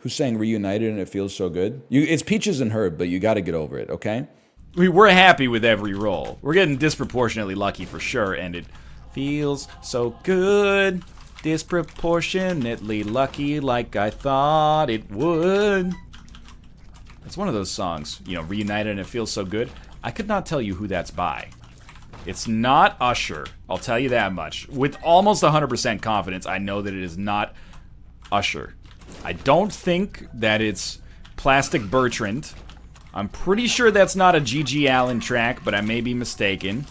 who sang Reunited and It Feels So Good? It's Peaches and Herb, but you got to get over it, okay? We're happy with every roll. We're getting disproportionately lucky for sure, and it feels so good. Disproportionately lucky like I thought it would. It's one of those songs, you know, Reunited and It Feels So Good. I could not tell you who that's by. It's not Usher, I'll tell you that much. With almost 100% confidence, I know that it is not Usher. I don't think that it's Plastic Bertrand. I'm pretty sure that's not a G.G. Allen track, but I may be mistaken.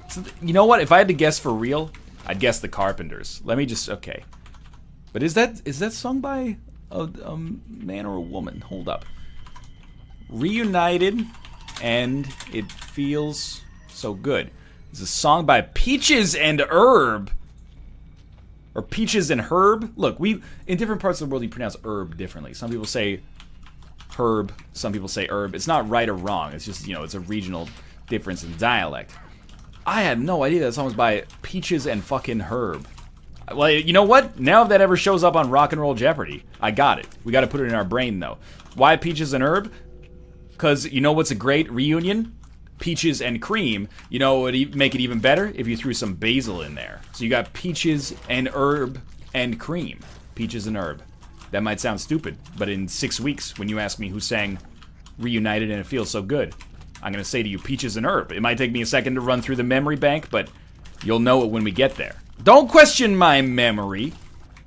So, you know what? If I had to guess for real, I'd guess the Carpenters. Let me just... Okay. But is that sung by a man or a woman? Hold up. Reunited, and It Feels So Good. It's a song by Peaches and Herb. Or Peaches and Herb. Look, in different parts of the world, you pronounce herb differently. Some people say herb, some people say herb. It's not right or wrong. It's just, you know, it's a regional difference in dialect. I had no idea that song was by Peaches and fucking Herb. Well, you know what? Now if that ever shows up on Rock and Roll Jeopardy, I got it. We got to put it in our brain, though. Why Peaches and Herb? Because you know what's a great reunion? Peaches and cream. You know what would make it even better? If you threw some basil in there. So you got peaches and herb and cream. Peaches and herb. That might sound stupid, but in 6 weeks, when you ask me who sang Reunited and It Feels So Good, I'm going to say to you, Peaches and Herb. It might take me a second to run through the memory bank, but you'll know it when we get there. Don't question my memory.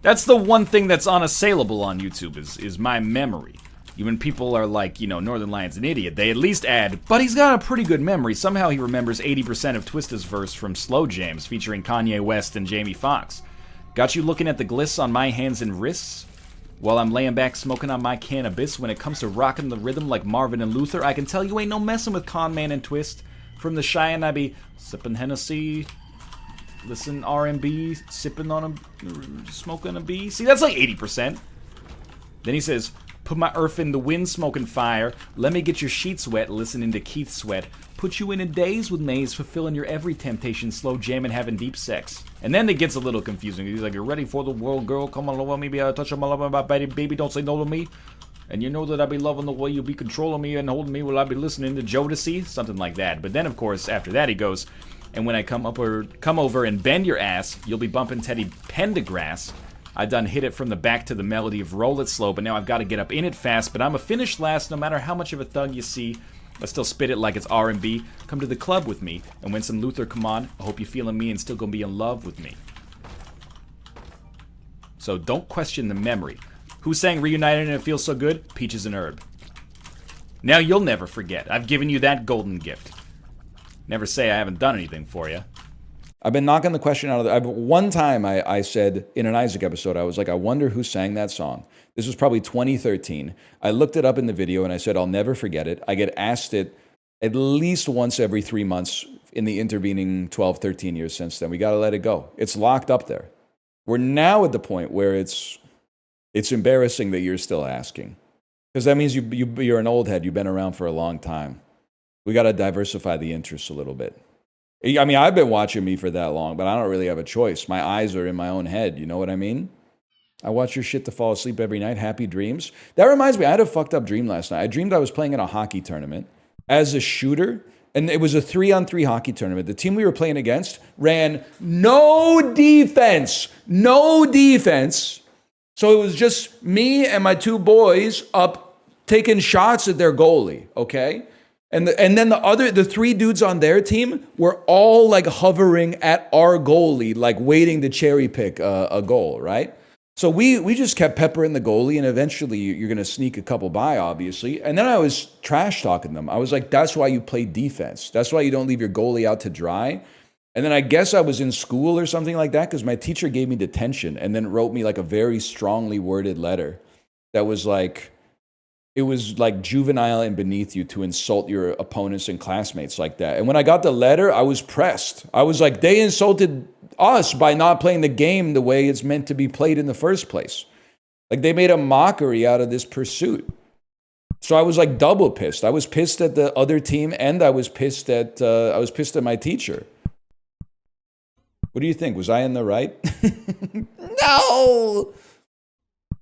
That's the one thing that's unassailable on YouTube, is my memory. Even people are like, you know, Northernlion's an idiot, they at least add, but he's got a pretty good memory. Somehow he remembers 80% of Twista's verse from Slow Jams, featuring Kanye West and Jamie Foxx. Got you looking at the gliss on my hands and wrists? While I'm laying back smoking on my cannabis, when it comes to rocking the rhythm like Marvin and Luther, I can tell you ain't no messing with Con Man and Twist. From the Cheyenne, I be sipping Hennessy, listen R&B, sipping on a, smoking a bee. See, that's like 80%. Then he says, put my earth in the wind, smoking fire. Let me get your sheets wet, listening to Keith Sweat. Put you in a daze with maze, fulfilling your every temptation, slow jamming, having deep sex. And then it gets a little confusing. He's like, you're ready for the world, girl? Come on over me, be touch on my love, my baby, don't say no to me. And you know that I be loving the way you be controlling me and holding me while I be listening to Jodeci, something like that. But then, of course, after that, he goes, and when I come over and bend your ass, you'll be bumping Teddy Pendergrass. I done hit it from the back to the melody of Roll It Slow, but now I've got to get up in it fast. But I'm a finish last, no matter how much of a thug you see. I still spit it like it's R&B. Come to the club with me, and when some Luther come on, I hope you're feeling me and still gonna be in love with me. So don't question the memory. Who sang Reunited and It Feels So Good? Peaches and Herb. Now you'll never forget. I've given you that golden gift. Never say I haven't done anything for you. I've been knocking the question out of the... One time I said, in an Isaac episode, I was like, I wonder who sang that song. This was probably 2013. I looked it up in the video and I said, I'll never forget it. I get asked it at least once every 3 months in the intervening 12, 13 years since then. We got to let it go. It's locked up there. We're now at the point where it's embarrassing that you're still asking. Because that means you're an old head. You've been around for a long time. We got to diversify the interests a little bit. I mean, I've been watching me for that long, but I don't really have a choice. My eyes are in my own head. You know what I mean? I watch your shit to fall asleep every night. Happy dreams. That reminds me, I had a fucked up dream last night. I dreamed I was playing in a hockey tournament as a shooter, and it was a 3-on-3 hockey tournament. The team we were playing against ran no defense. No defense. So it was just me and my two boys up taking shots at their goalie, okay? And then the three dudes on their team were all like hovering at our goalie, like waiting to cherry pick a goal, right? So we just kept peppering the goalie, and eventually you're going to sneak a couple by, obviously. And then I was trash talking them. I was like, that's why you play defense. That's why you don't leave your goalie out to dry. And then I guess I was in school or something like that because my teacher gave me detention and then wrote me like a very strongly worded letter that was like, it was like juvenile and beneath you to insult your opponents and classmates like that. And when I got the letter, I was pressed. I was like, they insulted us by not playing the game the way it's meant to be played in the first place. Like they made a mockery out of this pursuit. So I was like double pissed. I was pissed at the other team and I was pissed at my teacher. What do you think? Was I in the right? No!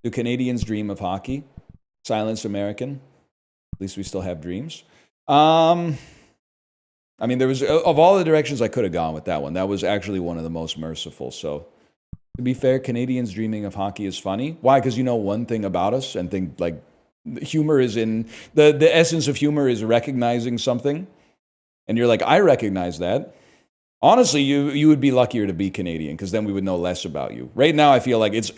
Do Canadians dream of hockey? Silence American. At least we still have dreams. I mean, there was, of all the directions I could have gone with that one, that was actually one of the most merciful. So, to be fair, Canadians dreaming of hockey is funny. Why? Because you know one thing about us, and think like humor is in the essence of humor is recognizing something, and you're like, I recognize that. Honestly, you would be luckier to be Canadian because then we would know less about you. Right now, I feel like it's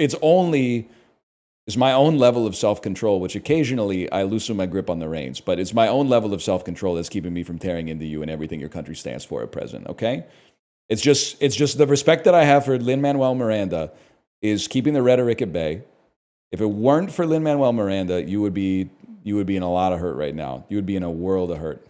my own level of self-control, which occasionally I loosen my grip on the reins, but it's my own level of self-control that's keeping me from tearing into you and everything your country stands for at present, okay? It's just the respect that I have for Lin-Manuel Miranda is keeping the rhetoric at bay. If it weren't for Lin-Manuel Miranda, you would be in a lot of hurt right now. You would be in a world of hurt.